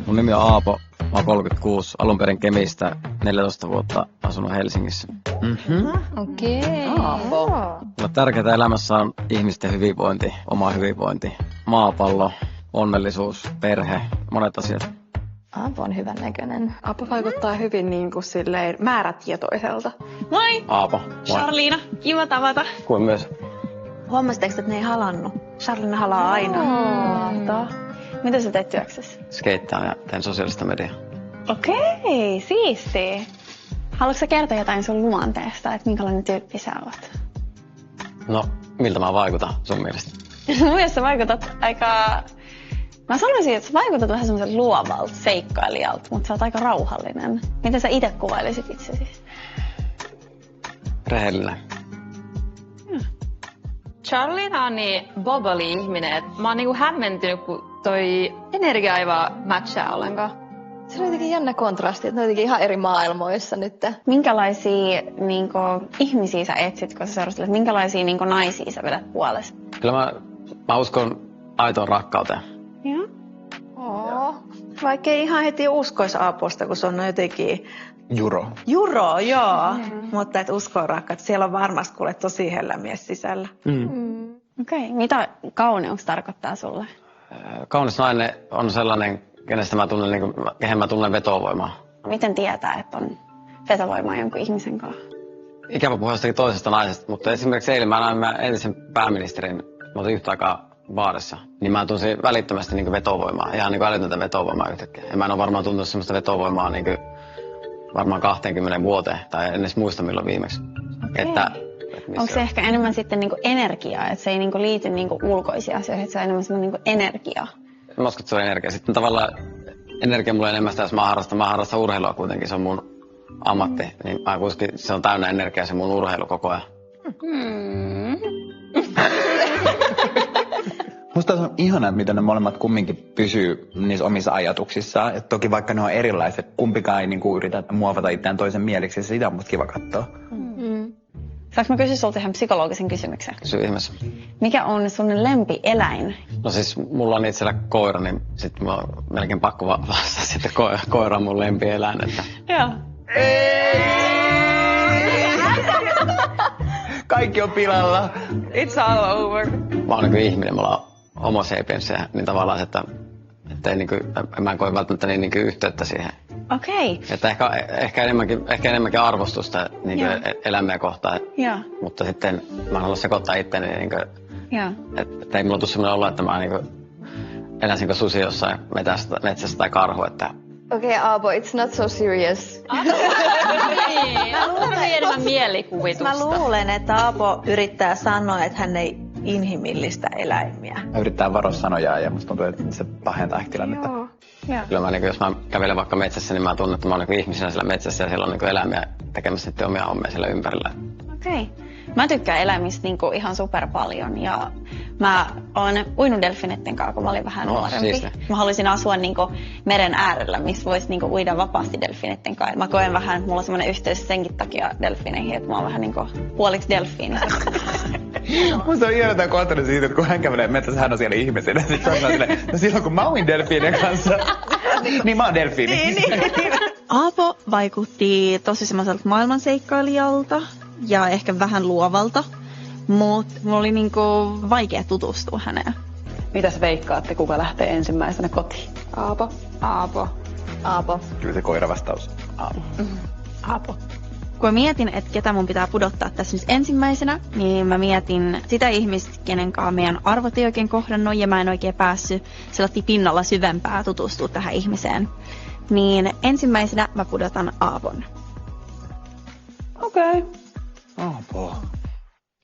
Mun nimi on Aapo, mä oon 36, alun perin Kemistä, 14 vuotta asunut Helsingissä. Okei. Aapo. Mulle tärkeintä elämässä on ihmisten hyvinvointi, oma hyvinvointi, maapallo, onnellisuus, perhe, monet asiat. Aapo on hyvän näköinen. Aapo vaikuttaa hyvin niin kuin silleen määrätietoiselta. Moi! Aapo, moi. Charliina, kiva tavata. Kuin myös Huomasitteko, että ne ei halannut? Charlina halaa aina. Mitä sä teet työksessä? skeittaan ja teen sosiaalista mediaa. Okei, siistiä. Haluatko sä kertoa jotain sun luonteesta, että minkälainen tyyppi sä oot? No, miltä mä vaikutan sun mielestä? Mun mielestä sä vaikutat aika... Mä sanoisin, että sä vaikutat vähän semmoiselta luovalta, seikkailijalta, mutta sä oot aika rauhallinen. Miten sä itse kuvailisit itsesi? Rehellinen. Charliina on niin bubbly-ihminen, että mä oon niinku hämmentynyt, kun toi energia ei vaan matchaa ollenkaan. Se on jotenkin jännä kontrasti, että ne on jotenkin ihan eri maailmoissa nyt. Minkälaisia ihmisiä sä etsit, kun sä seurustelet? Minkälaisia naisia sä vedät puolesta? Kyllä mä uskon aitoon rakkauteen. Joo. Vaikka ei ihan heti uskoisi Aaposta, kun se on jotenkin... Juro. Joo. Mutta et uskoo rakkaat. Siellä on varmasti kuule tosi hellä mies sisällä. Okei. Mitä kauneus tarkoittaa sulle? Kaunis nainen on sellainen, kenestä mä tunnen, niin kuin, kehen mä tunnen vetovoimaa. Miten tietää, että on vetovoimaa jonkun ihmisen kanssa? Ikävä puhua jostakin toisesta naisesta, mutta esimerkiksi eilen mä näin entisen pääministerin, mä olin yhtä aikaa baarissa, niin mä tunsin välittömästi niin vetovoimaa, ihan niin älytöntä vetovoimaa yhtäkkiä. Ja mä en ole varmaan tuntunut semmoista vetovoimaa niin varmaan 20 vuoteen, tai en edes muista milloin viimeksi. Että onko se ehkä enemmän sitten energiaa, että se ei liity ulkoisiin asioihin, että se on enemmän semmoinen energiaa? Mä uskon, että se on energia. Sitten tavallaan energia mulle enemmän sitä, jos mä harrastan urheilua kuitenkin, se on mun ammatti. Niin mä kuitenkin, se on täynnä energiaa se mun urheilu koko ajan. Musta on ihanaa, miten ne molemmat kumminkin pysyy niissä omissa ajatuksissaan. Et toki vaikka ne on erilaiset, kumpikaan ei yritä muovata itseään toisen mieliksi, ja sitä on musta kiva katsoa. Saanko mä kysyä sulta ihan psykologisen kysymyksen? Kysy ihmeessä. Mikä on sun lempieläin? No siis mulla on itsellä koira, niin sit mulla on melkein pakko vastata, että koira on mun lempieläin. Että... Joo. Kaikki on pilalla. It's all over. Mä oon niin ihminen, mulla on homo sapiens, niin tavallaan, että ei mä en koe välttämättä niin yhteyttä siihen. Okei. Että ehkä enemmänkin arvostusta elämää kohtaan. Joo. Mutta sitten mä en halua sekoittaa itteni, Joo. että ei mulla tule sellainen olo, että mä eläisinkö susi jossain metsässä tai karhu, että... Okei, Aapo, it's not so serious. Mä luulen enemmän mielikuvitusta. Mä luulen, että Aapo yrittää sanoa, että hän ei inhimillistä eläimiä. Mä yrittää varoa sanojaan ja musta tuntuu, että se pahentaa ehkä tilannetta. Kyllä mä, jos mä kävelen vaikka metsässä, niin mä tunnen, että mä oon ihmisenä siellä metsässä ja siellä on eläimiä tekemässä sitten omia hommia siellä ympärillä. Okei. Mä tykkään eläimistä ihan super paljon ja mä oon uinut delfinetten kanssa, kun mä olin vähän nuorempi. Siistiä. Mä haluaisin asua meren äärellä, missä voisi uida vapaasti delfinetten kanssa. Mä koen vähän, mulla on semmoinen yhteys senkin takia delfineihin, että mä oon vähän puoliksi delfiini. Musta on hieno tää kohtelu siitä, että kun hän kävelee metsässä, hän on siellä ihmisenä. Sitten hän on silleen, no silloin kun mä uin delfiinien kanssa, niin mä oon delfiini. Aapo vaikutti tosi semmoiselta maailmanseikkailijalta ja ehkä vähän luovalta, mutta mulla oli vaikea tutustua häneen. Mitäs veikkaatte, kuka lähtee ensimmäisenä kotiin? Aapo. Aapo. Kyllä se koira vastaus. Aapo. Kun mä mietin, että ketä mun pitää pudottaa tässä nyt ensimmäisenä, niin mä mietin sitä ihmistä, kenen kanssa meidän arvot ei oikein kohdannut ja mä en oikein päässyt sellaista pinnalla syvempää tutustua tähän ihmiseen. Niin ensimmäisenä mä pudotan Aapon. Okei. Aapo.